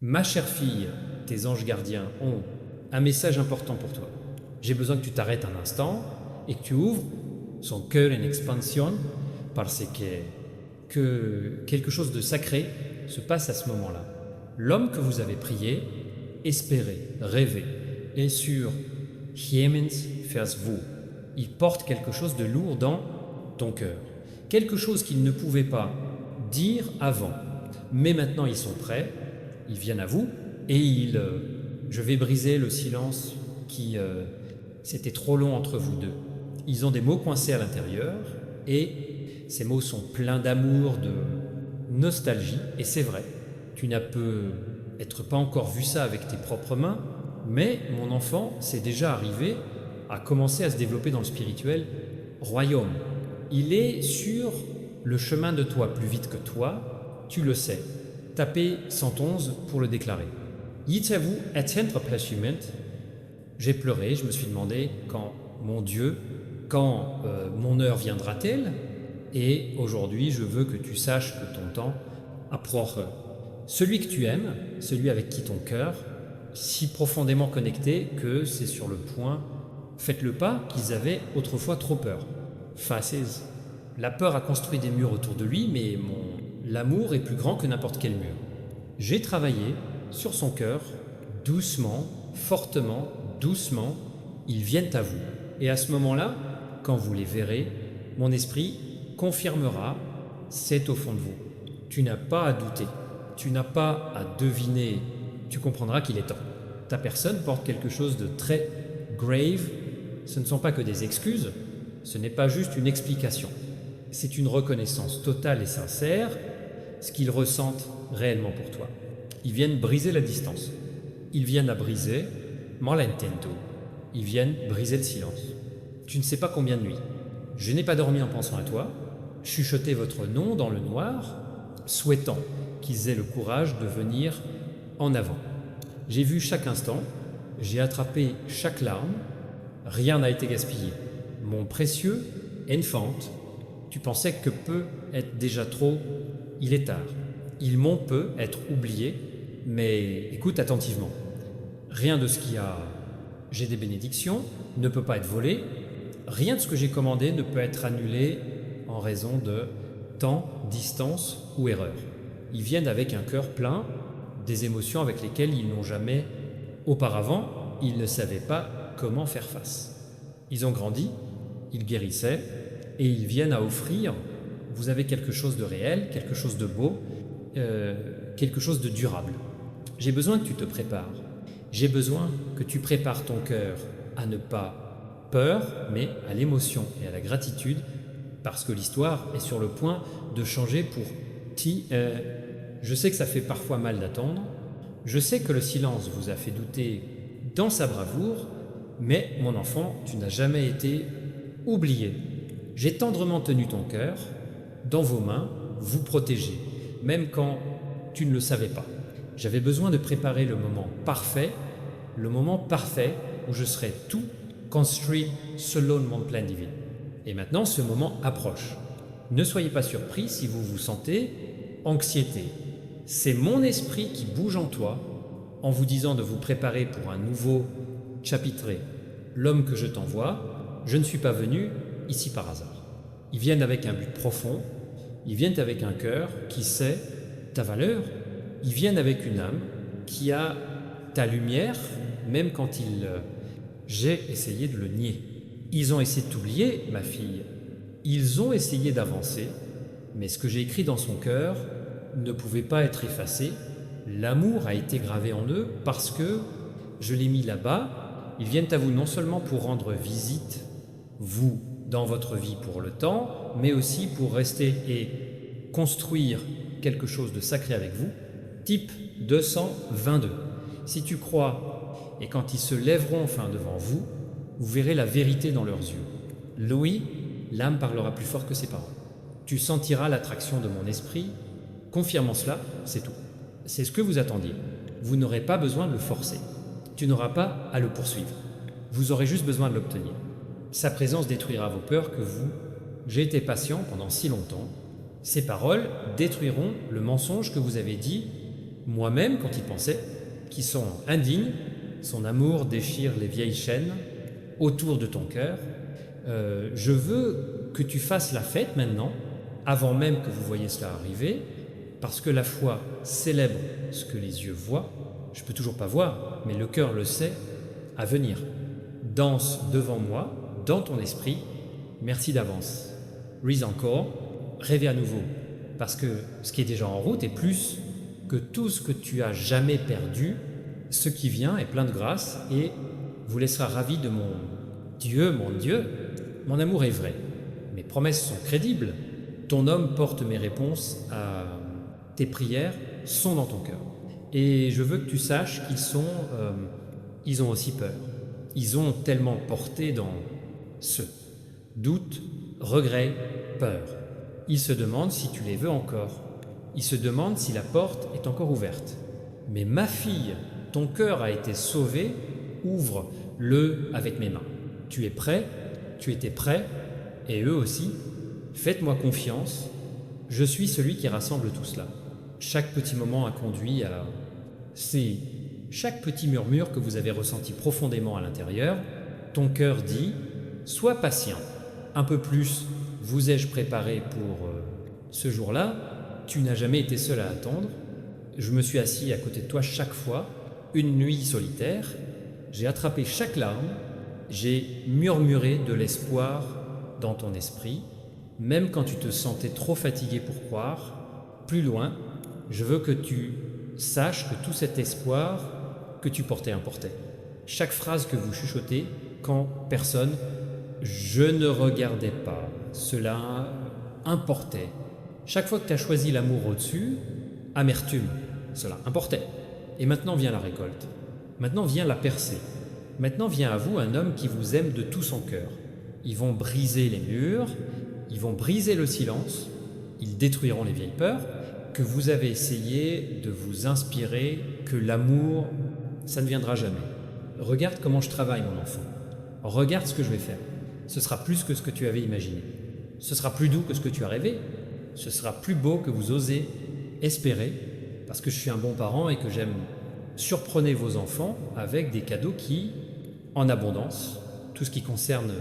Ma chère fille, tes anges gardiens ont un message important pour toi. J'ai besoin que tu t'arrêtes un instant et que tu ouvres son cœur en expansion parce que quelque chose de sacré se passe à ce moment-là. L'homme que vous avez prié, espéré, rêvé, est sur Himmels vers vous. Il porte quelque chose de lourd dans ton cœur. Quelque chose qu'il ne pouvait pas dire avant. Mais maintenant ils sont prêts, ils viennent à vous et je vais briser le silence qui c'était trop long entre vous deux. Ils ont des mots coincés à l'intérieur et ces mots sont pleins d'amour, de nostalgie. Et c'est vrai, tu n'as peut-être pas encore vu ça avec tes propres mains, mais mon enfant, c'est déjà arrivé à commencer à se développer dans le spirituel royaume. Il est sur le chemin de toi plus vite que toi, tu le sais. Tapez 111 pour le déclarer. Yitzhavu atteindre placement. J'ai pleuré, je me suis demandé quand mon Dieu, quand mon heure viendra-t-elle? Et aujourd'hui, je veux que tu saches que ton temps approche. Celui que tu aimes, celui avec qui ton cœur, si profondément connecté que c'est sur le point, faites le pas qu'ils avaient autrefois trop peur. Faces. La peur a construit des murs autour de lui, mais l'amour est plus grand que n'importe quel mur. J'ai travaillé sur son cœur, doucement, fortement, doucement, ils viennent à vous. Et à ce moment-là, quand vous les verrez, mon esprit confirmera, c'est au fond de vous. Tu n'as pas à douter, tu n'as pas à deviner, tu comprendras qu'il est temps. Ta personne porte quelque chose de très grave, ce ne sont pas que des excuses, ce n'est pas juste une explication. C'est une reconnaissance totale et sincère, ce qu'ils ressentent réellement pour toi. Ils viennent briser la distance. Ils viennent à briser malentendo. Ils viennent briser le silence. Tu ne sais pas combien de nuits. Je n'ai pas dormi en pensant à toi, chuchoter votre nom dans le noir, souhaitant qu'ils aient le courage de venir en avant. J'ai vu chaque instant, j'ai attrapé chaque larme, rien n'a été gaspillé. Mon précieux enfant, tu pensais que peut être déjà trop, il est tard. Ils m'ont peut être oublié, mais écoute attentivement. Rien de ce qui a j'ai des bénédictions ne peut pas être volé, rien de ce que j'ai commandé ne peut être annulé en raison de temps, distance ou erreur. Ils viennent avec un cœur plein, des émotions avec lesquelles ils n'ont jamais auparavant, ils ne savaient pas comment faire face. Ils ont grandi, ils guérissaient, et ils viennent à offrir, vous avez quelque chose de réel, quelque chose de beau, quelque chose de durable. J'ai besoin que tu te prépares. J'ai besoin que tu prépares ton cœur à ne pas peur, mais à l'émotion et à la gratitude, parce que l'histoire est sur le point de changer pour ti. Je sais que ça fait parfois mal d'attendre, je sais que le silence vous a fait douter dans sa bravoure, mais mon enfant, tu n'as jamais été oublié. J'ai tendrement tenu ton cœur dans vos mains, vous protéger, même quand tu ne le savais pas. J'avais besoin de préparer le moment parfait où je serai tout construit selon mon plan divin. Et maintenant, ce moment approche. Ne soyez pas surpris si vous vous sentez anxiété. C'est mon esprit qui bouge en toi en vous disant de vous préparer pour un nouveau chapitré. L'homme que je t'envoie, je ne suis pas venu ici par hasard. Ils viennent avec un but profond, ils viennent avec un cœur qui sait ta valeur, ils viennent avec une âme qui a ta lumière, même quand j'ai essayé de le nier. Ils ont essayé de t'oublier, ma fille. Ils ont essayé d'avancer, mais ce que j'ai écrit dans son cœur ne pouvait pas être effacé. L'amour a été gravé en eux parce que je l'ai mis là-bas. Ils viennent à vous non seulement pour rendre visite, vous, dans votre vie pour le temps, mais aussi pour rester et construire quelque chose de sacré avec vous. Type 222. Si tu crois, et quand ils se lèveront enfin devant vous, vous verrez la vérité dans leurs yeux. Louis, l'âme parlera plus fort que ses paroles. Tu sentiras l'attraction de mon esprit. Confirmant cela, c'est tout. C'est ce que vous attendiez. Vous n'aurez pas besoin de le forcer. Tu n'auras pas à le poursuivre. Vous aurez juste besoin de l'obtenir. Sa présence détruira vos peurs que vous. J'ai été patient pendant si longtemps. Ces paroles détruiront le mensonge que vous avez dit moi-même quand il pensait, qui sont indignes. Son amour déchire les vieilles chaînes autour de ton cœur. Je veux que tu fasses la fête maintenant, avant même que vous voyez cela arriver, parce que la foi célèbre ce que les yeux voient. Je peux toujours pas voir, mais le cœur le sait, à venir. Danse devant moi, dans ton esprit. Merci d'avance. Rise encore, rêvez à nouveau, parce que ce qui est déjà en route est plus que tout ce que tu as jamais perdu. Ce qui vient est plein de grâce et vous laissera ravi de mon Dieu, mon amour est vrai. Mes promesses sont crédibles. Ton homme porte mes réponses à tes prières sont dans ton cœur. Et je veux que tu saches ils ont aussi peur. Ils ont tellement porté dans ce doute, regret, peur. Ils se demandent si tu les veux encore. Ils se demandent si la porte est encore ouverte. Mais ma fille, ton cœur a été sauvé, ouvre-le avec mes mains. Tu es prêt, tu étais prêt, et eux aussi. Faites-moi confiance, je suis celui qui rassemble tout cela. Chaque petit moment a conduit à... C'est chaque petit murmure que vous avez ressenti profondément à l'intérieur. Ton cœur dit, sois patient. Un peu plus vous ai-je préparé pour ce jour-là. Tu n'as jamais été seul à attendre. Je me suis assis à côté de toi chaque fois, une nuit solitaire. J'ai attrapé chaque larme. J'ai murmuré de l'espoir dans ton esprit. Même quand tu te sentais trop fatigué pour croire, plus loin, je veux que tu saches que tout cet espoir que tu portais importait. Chaque phrase que vous chuchotez, quand personne, je ne regardais pas, cela importait. Chaque fois que tu as choisi l'amour au-dessus, amertume, cela importait. Et maintenant vient la récolte. Maintenant vient la percée. Maintenant vient à vous un homme qui vous aime de tout son cœur. Ils vont briser les murs, ils vont briser le silence, ils détruiront les vieilles peurs, que vous avez essayé de vous inspirer, que l'amour, ça ne viendra jamais. Regarde comment je travaille, mon enfant. Regarde ce que je vais faire. Ce sera plus que ce que tu avais imaginé. Ce sera plus doux que ce que tu as rêvé. Ce sera plus beau que vous osez espérer, parce que je suis un bon parent et que j'aime surprendre vos enfants avec des cadeaux qui, en abondance, tout ce qui concerne,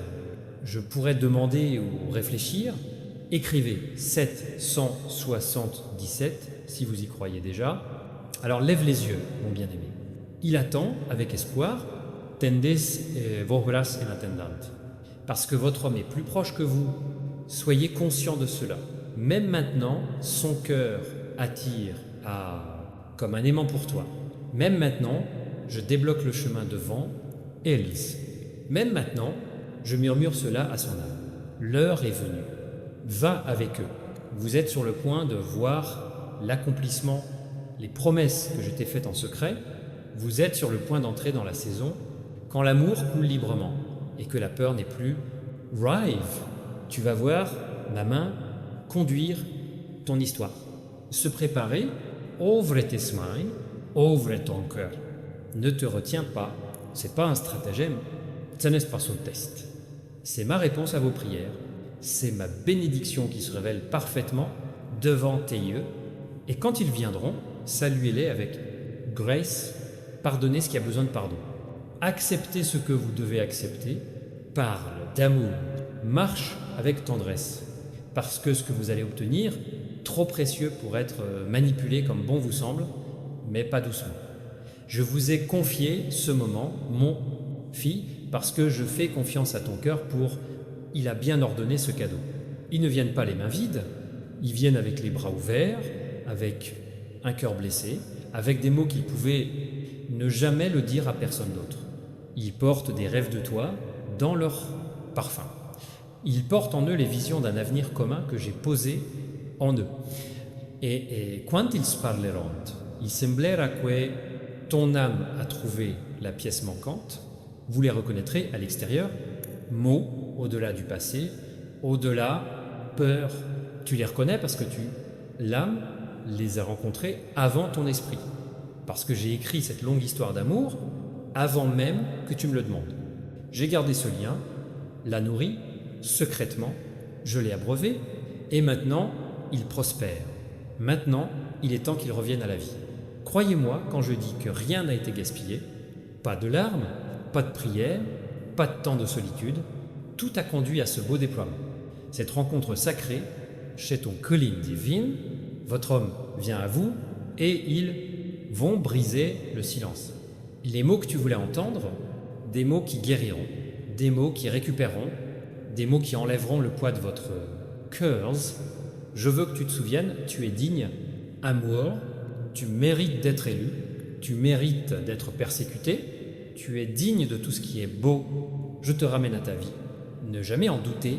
je pourrais demander ou réfléchir, écrivez 777 si vous y croyez déjà. Alors lève les yeux, mon bien-aimé. Il attend avec espoir, tendes vos bras en attendant. Parce que votre homme est plus proche que vous, soyez conscient de cela. Même maintenant, son cœur attire comme un aimant pour toi. Même maintenant, je débloque le chemin devant Élise. Même maintenant, je murmure cela à son âme. L'heure est venue. Va avec eux. Vous êtes sur le point de voir l'accomplissement, les promesses que je t'ai faites en secret. Vous êtes sur le point d'entrer dans la saison quand l'amour coule librement et que la peur n'est plus rive. Tu vas voir ma main conduire ton histoire. Se préparer, ouvre tes mains, ouvre ton cœur. Ne te retiens pas, c'est pas un stratagème, ce n'est pas son test. C'est ma réponse à vos prières, c'est ma bénédiction qui se révèle parfaitement devant tes yeux. Et quand ils viendront, saluez-les avec grace, pardonnez ce qui a besoin de pardon. Acceptez ce que vous devez accepter, parle d'amour, marche avec tendresse. Parce que ce que vous allez obtenir, trop précieux pour être manipulé comme bon vous semble, mais pas doucement. Je vous ai confié ce moment, mon fils, parce que je fais confiance à ton cœur il a bien ordonné ce cadeau. Ils ne viennent pas les mains vides, ils viennent avec les bras ouverts, avec un cœur blessé, avec des mots qu'ils pouvaient ne jamais le dire à personne d'autre. Ils portent des rêves de toi dans leur parfum. Ils portent en eux les visions d'un avenir commun que j'ai posé en eux. Et quand ils parleront, il semblera que ton âme a trouvé la pièce manquante, vous les reconnaîtrez à l'extérieur, mots au-delà du passé, au-delà peur. Tu les reconnais parce que l'âme les a rencontrés avant ton esprit. Parce que j'ai écrit cette longue histoire d'amour avant même que tu me le demandes. J'ai gardé ce lien, l'a nourri, secrètement, je l'ai abreuvé, et maintenant, il prospère. Maintenant, il est temps qu'il revienne à la vie. Croyez-moi quand je dis que rien n'a été gaspillé, pas de larmes, pas de prières, pas de temps de solitude, tout a conduit à ce beau déploiement. Cette rencontre sacrée, chez ton Colin divine, votre homme vient à vous et ils vont briser le silence. Les mots que tu voulais entendre, des mots qui guériront, des mots qui récupéreront, des mots qui enlèveront le poids de votre cœur. Je veux que tu te souviennes, tu es digne, amour, tu mérites d'être élu, tu mérites d'être persécuté, tu es digne de tout ce qui est beau. Je te ramène à ta vie. Ne jamais en douter,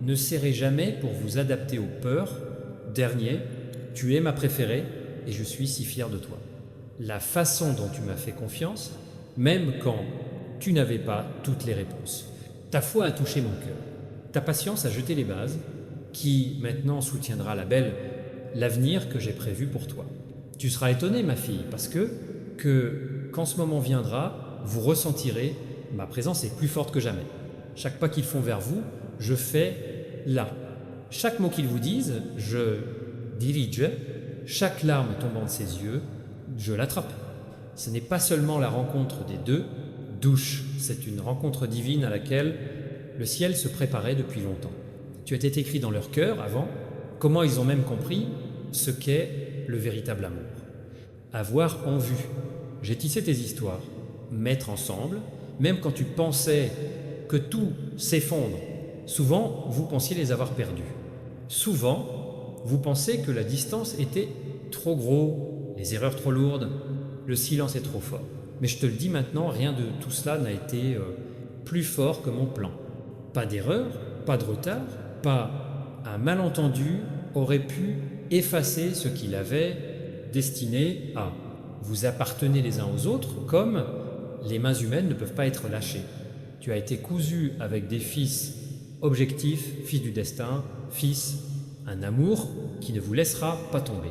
ne serrez jamais pour vous adapter aux peurs. Dernier, tu es ma préférée et je suis si fier de toi. La façon dont tu m'as fait confiance, même quand tu n'avais pas toutes les réponses. Ta foi a touché mon cœur. Ta patience a jeté les bases qui maintenant soutiendra l'avenir que j'ai prévu pour toi. Tu seras étonnée, ma fille, parce que quand ce moment viendra, vous ressentirez ma présence est plus forte que jamais. Chaque pas qu'ils font vers vous, je fais là. Chaque mot qu'ils vous disent, je dirige. Chaque larme tombant de ses yeux, je l'attrape. Ce n'est pas seulement la rencontre des deux, douche, c'est une rencontre divine à laquelle le ciel se préparait depuis longtemps. Tu étais écrit dans leur cœur avant, comment ils ont même compris ce qu'est le véritable amour. Avoir en vue. J'ai tissé tes histoires, mettre ensemble, même quand tu pensais que tout s'effondre. Souvent, vous pensiez les avoir perdus. Souvent, vous pensez que la distance était trop gros, les erreurs trop lourdes, le silence est trop fort. Mais je te le dis maintenant, rien de tout cela n'a été plus fort que mon plan. Pas d'erreur, pas de retard, pas un malentendu aurait pu effacer ce qu'il avait destiné à. Vous appartenez les uns aux autres comme les mains humaines ne peuvent pas être lâchées. Tu as été cousu avec des fils objectifs, fils du destin, fils, un amour qui ne vous laissera pas tomber.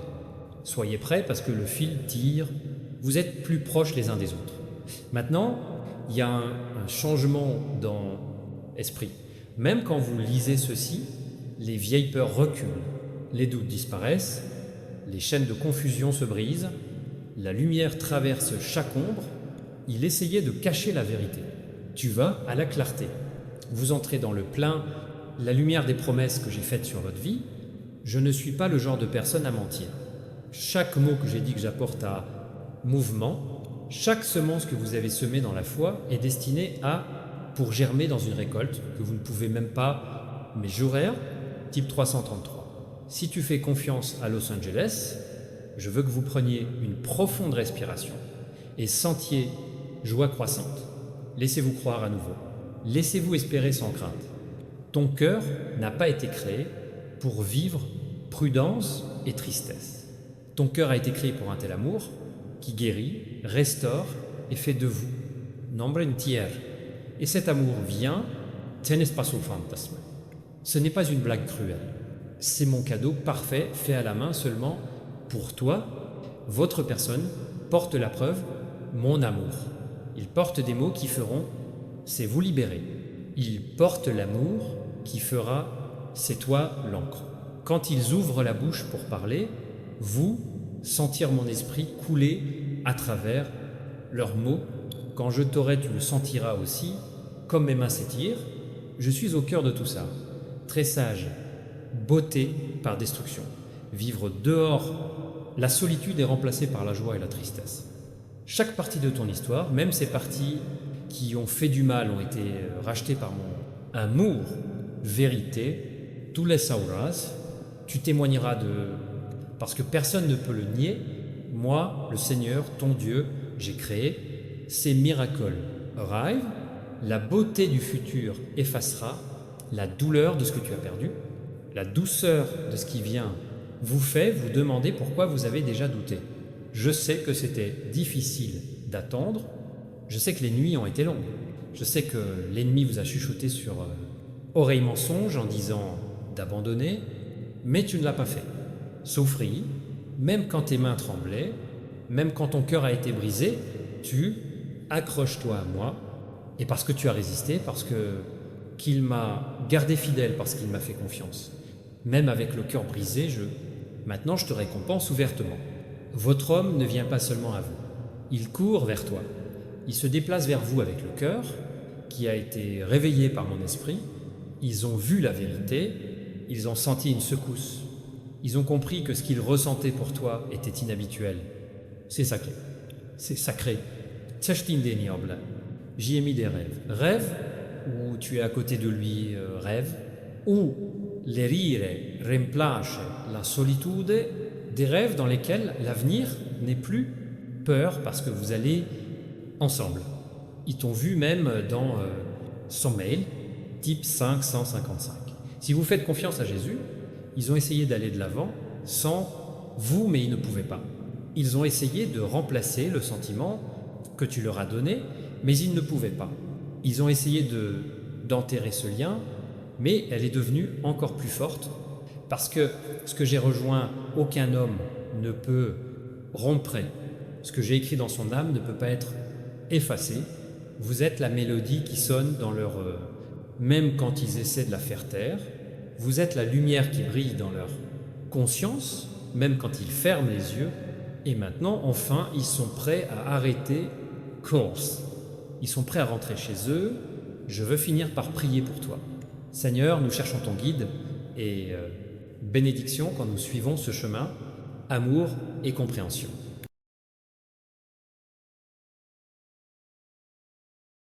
Soyez prêts parce que le fil tire, vous êtes plus proches les uns des autres. Maintenant, il y a un changement dans l'esprit. Même quand vous lisez ceci, les vieilles peurs reculent, les doutes disparaissent, les chaînes de confusion se brisent, la lumière traverse chaque ombre, il essayait de cacher la vérité. Tu vas à la clarté. Vous entrez dans le plein, la lumière des promesses que j'ai faites sur votre vie. Je ne suis pas le genre de personne à mentir. Chaque mot que j'ai dit que j'apporte à mouvement, chaque semence que vous avez semée dans la foi est destinée pour germer dans une récolte que vous ne pouvez même pas, mes horaires, type 333. Si tu fais confiance à Los Angeles, je veux que vous preniez une profonde respiration et sentiez joie croissante. Laissez-vous croire à nouveau. Laissez-vous espérer sans crainte. Ton cœur n'a pas été créé pour vivre prudence et tristesse. Ton cœur a été créé pour un tel amour qui guérit, restaure et fait de vous nombre entier. Et cet amour vient, tenez pas sul fantasme. Ce n'est pas une blague cruelle. C'est mon cadeau parfait, fait à la main seulement pour toi. Votre personne porte la preuve, mon amour. Il porte des mots qui feront, c'est vous libérer. Il porte l'amour qui fera, c'est toi l'encre. Quand ils ouvrent la bouche pour parler, vous sentir mon esprit couler à travers leurs mots. Quand je t'aurai, tu le sentiras aussi, comme mes mains s'étirent. Je suis au cœur de tout ça. Très sage, beauté par destruction. Vivre dehors, la solitude est remplacée par la joie et la tristesse. Chaque partie de ton histoire, même ces parties qui ont fait du mal, ont été rachetées par mon amour, vérité, tous les sauras, tu témoigneras parce que personne ne peut le nier, moi, le Seigneur, ton Dieu, j'ai créé, ces miracles arrivent, la beauté du futur effacera la douleur de ce que tu as perdu, la douceur de ce qui vient vous fait vous demander pourquoi vous avez déjà douté. Je sais que c'était difficile d'attendre, je sais que les nuits ont été longues, je sais que l'ennemi vous a chuchoté sur oreille mensonge en disant d'abandonner, mais tu ne l'as pas fait. Souffris, même quand tes mains tremblaient, même quand ton cœur a été brisé, tu accroches-toi à moi, et parce que tu as résisté, parce qu'il m'a gardé fidèle, parce qu'il m'a fait confiance. Même avec le cœur brisé, maintenant je te récompense ouvertement. Votre homme ne vient pas seulement à vous, il court vers toi. Il se déplace vers vous avec le cœur, qui a été réveillé par mon esprit. Ils ont vu la vérité, ils ont senti une secousse. Ils ont compris que ce qu'ils ressentaient pour toi était inhabituel. C'est sacré. C'est sacré. J'y ai mis des rêves. Rêves où tu es à côté de lui, rêve, où le rire remplace la solitude, des rêves dans lesquels l'avenir n'est plus peur parce que vous allez ensemble. Ils t'ont vu même dans son mail, type 555. Si vous faites confiance à Jésus, ils ont essayé d'aller de l'avant sans vous, mais ils ne pouvaient pas. Ils ont essayé de remplacer le sentiment que tu leur as donné, mais ils ne pouvaient pas. Ils ont essayé d'enterrer ce lien, mais elle est devenue encore plus forte, parce que ce que j'ai rejoint, aucun homme ne peut rompre. Ce que j'ai écrit dans son âme ne peut pas être effacé. Vous êtes la mélodie qui sonne dans leur... même quand ils essaient de la faire taire. Vous êtes la lumière qui brille dans leur conscience, même quand ils ferment les yeux. Et maintenant, enfin, ils sont prêts à arrêter course. Ils sont prêts à rentrer chez eux. Je veux finir par prier pour toi. Seigneur, nous cherchons ton guide et bénédiction quand nous suivons ce chemin, amour et compréhension.